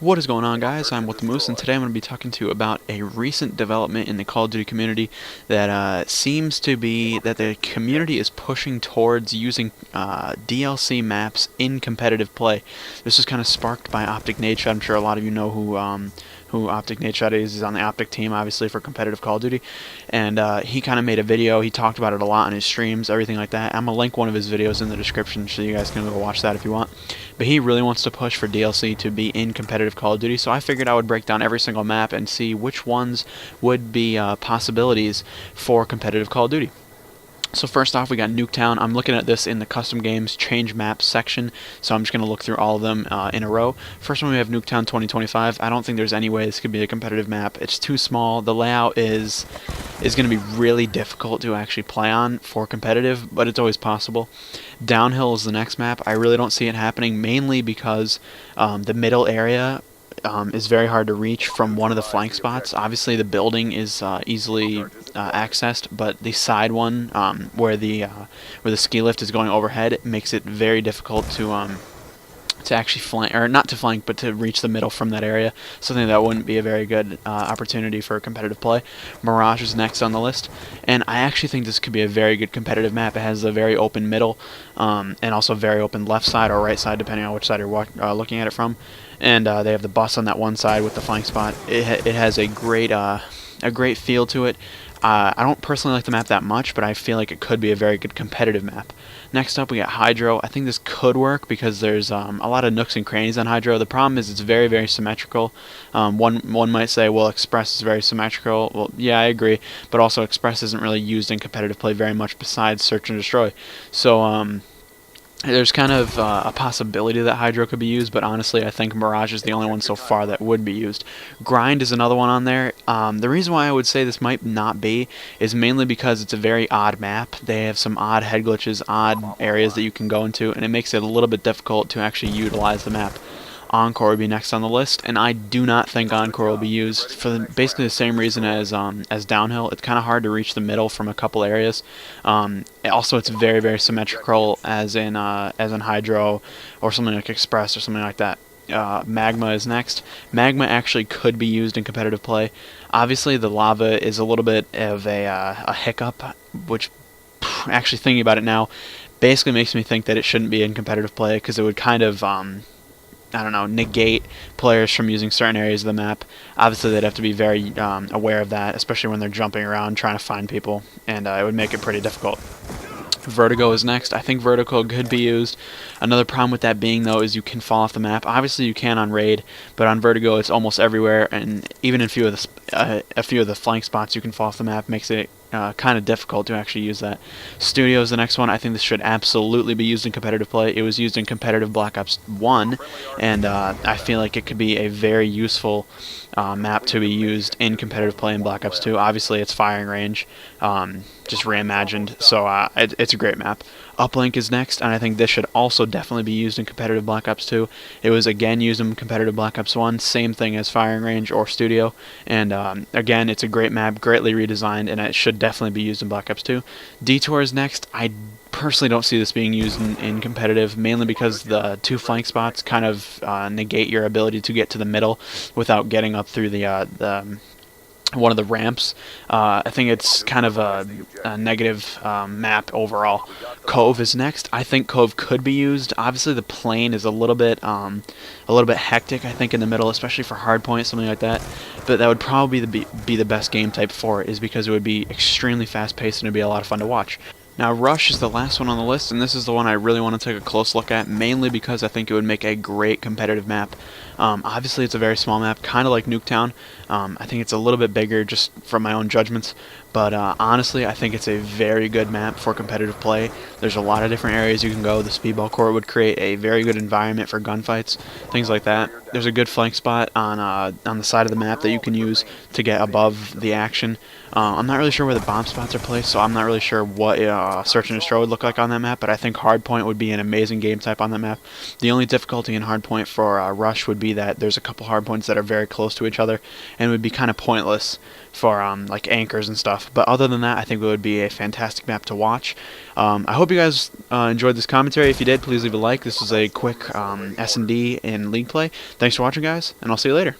What is going on, guys? I'm with the Moose, and today I'm going to be talking to you about a recent development in the Call of Duty community that seems to be that the community is pushing towards using DLC maps in competitive play. This was kind of sparked by Optic Nadeshot. I'm sure a lot of you know who Optic Nadeshot is. He's on the Optic team, obviously, for competitive Call of Duty, and he kind of made a video. He talked about it a lot on his streams, everything like that. I'm going to link one of his videos in the description so you guys can go watch that if you want. But he really wants to push for DLC to be in competitive Call of Duty, so I figured I would break down every single map and see which ones would be possibilities for competitive Call of Duty. So first off, we got Nuketown. I'm looking at this in the custom games change maps section, so I'm just going to look through all of them in a row. First one, we have Nuketown 2025. I don't think there's any way this could be a competitive map. It's too small. The layout is going to be really difficult to actually play on for competitive, but it's always possible. Downhill is the next map. I really don't see it happening, mainly because the middle area is very hard to reach from one of the flank spots. Obviously, the building is easily accessed, but the side one, where the ski lift is going overhead, it makes it very difficult to actually flank, or not to flank, but to reach the middle from that area. Something that wouldn't be a very good opportunity for competitive play. Mirage is next on the list, and I actually think this could be a very good competitive map. It has a very open middle, and also very open left side or right side, depending on which side you're looking at it from. And they have the bus on that one side with the flank spot. It has a great feel to it. I don't personally like the map that much, but I feel like it could be a very good competitive map. Next up, we got Hydro. I think this could work because there's a lot of nooks and crannies on Hydro. The problem is it's very, very symmetrical. One might say, well, Express is very symmetrical. Well, yeah, I agree, but also Express isn't really used in competitive play very much besides Search and Destroy. So there's kind of a possibility that Hydro could be used, but honestly, I think Mirage is the only one so far that would be used. Grind is another one on there. The reason why I would say this might not be is mainly because it's a very odd map. They have some odd head glitches, odd areas that you can go into, and it makes it a little bit difficult to actually utilize the map. Encore would be next on the list, and I do not think Encore will be used for basically the same reason as Downhill. It's kind of hard to reach the middle from a couple areas. Also, it's very, very symmetrical as in Hydro or something like Express or something like that. Magma is next. Magma actually could be used in competitive play. Obviously, the lava is a little bit of a hiccup, which, actually thinking about it now, basically makes me think that it shouldn't be in competitive play because it would kind of I don't know, negate players from using certain areas of the map. Obviously, they'd have to be very aware of that, especially when they're jumping around trying to find people, and it would make it pretty difficult. Vertigo is next. I think Vertigo could be used. Another problem with that being, though, is you can fall off the map. Obviously, you can on Raid, but on Vertigo, it's almost everywhere, and even in a few of the flank spots, you can fall off the map. Makes it kind of difficult to actually use that. Studio is the next one. I think this should absolutely be used in competitive play. It was used in competitive Black Ops 1, and I feel like it could be a very useful map to be used in competitive play in Black Ops 2. Obviously, it's firing range, just reimagined, so it's a great map. Uplink is next, and I think this should also definitely be used in competitive Black Ops 2. It was again used in competitive Black Ops 1, same thing as firing range or Studio, and again, it's a great map, greatly redesigned, and it should definitely be used in Black Ops 2. Detour is next. I personally don't see this being used in competitive, mainly because the two flank spots kind of negate your ability to get to the middle without getting up through the one of the ramps. I think it's kind of a negative map overall. Cove is next. I think Cove could be used. Obviously, the plane is a little bit hectic, I think, in the middle, especially for hardpoint, something like that. But that would probably be the best game type for it, is because it would be extremely fast-paced and it'd be a lot of fun to watch. Now, Rush is the last one on the list, and this is the one I really want to take a close look at, mainly because I think it would make a great competitive map. Obviously, it's a very small map, kind of like Nuketown. I think it's a little bit bigger just from my own judgments, but honestly, I think it's a very good map for competitive play. There's a lot of different areas you can go. The Speedball Court would create a very good environment for gunfights, things like that. There's a good flank spot on the side of the map that you can use to get above the action. I'm not really sure where the bomb spots are placed, so I'm not really sure what Search and Destroy would look like on that map, but I think Hardpoint would be an amazing game type on that map. The only difficulty in Hardpoint for Rush would be be that there's a couple hard points that are very close to each other, and it would be kind of pointless for like anchors and stuff. But other than that, I think it would be a fantastic map to watch. I hope you guys enjoyed this commentary. If you did, please leave a like. This was a quick S&D in League play. Thanks for watching, guys, and I'll see you later.